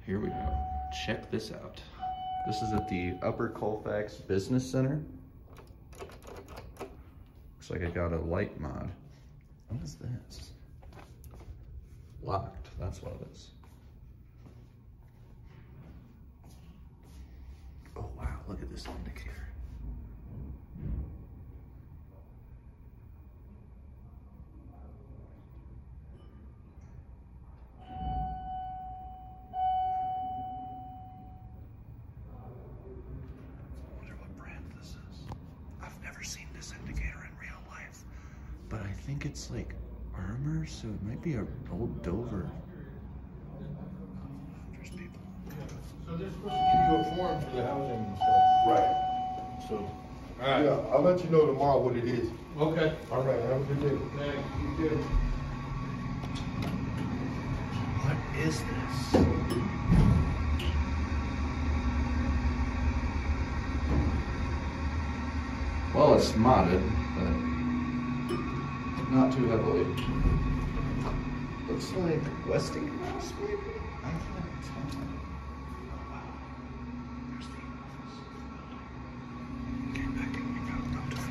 Here we go. Check this out. This is at the Upper Colfax Business Center. Looks like I got a light mod. What is this? Locked, that's what it is. Oh wow, look at this indicator. But I think it's like armor, so it might be an old Dover. There's people. So they're supposed to give you a form for the housing and stuff. Right. So, all right. Yeah, I'll let you know tomorrow what it is. Okay. All right, have a good day. Thanks, you too. What is this? Well, it's modded, but not too heavily. Looks like Westinghouse, maybe? I can't tell. Oh, wow. There's the office building. Okay, back in we go, up to 4.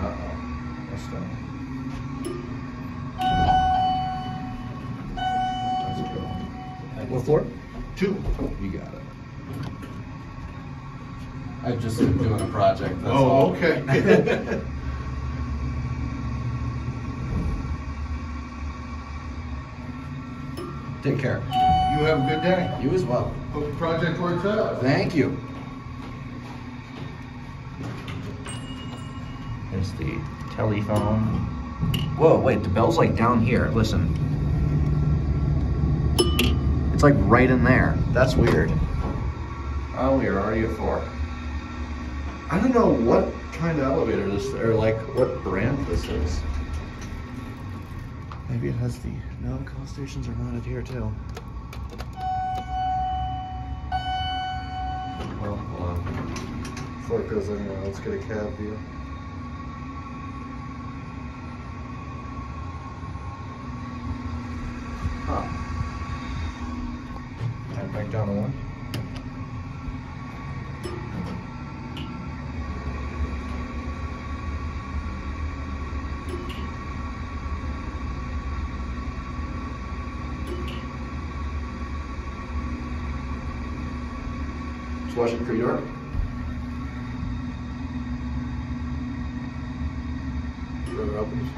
Uh-oh. That's done. What floor? 2. You got it. I'm just doing a project. That's all. Okay. Take care. You have a good day. You as well. Hope the project works out. Thank you. There's the telephone. Whoa, wait, the bell's like down here. Listen. It's like right in there. That's weird. Oh, we're already at 4. I don't know what kind of elevator this is, or like what brand this is. Maybe it has the, no, call stations are mounted here too. Well, hold on. Before it goes anywhere, let's get a cab view. Huh. Back down to 1. Just watching for your door. Door opens.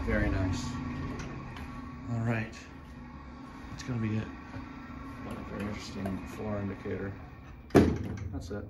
Very nice. All right. That's gonna be it. Very interesting floor indicator. That's it.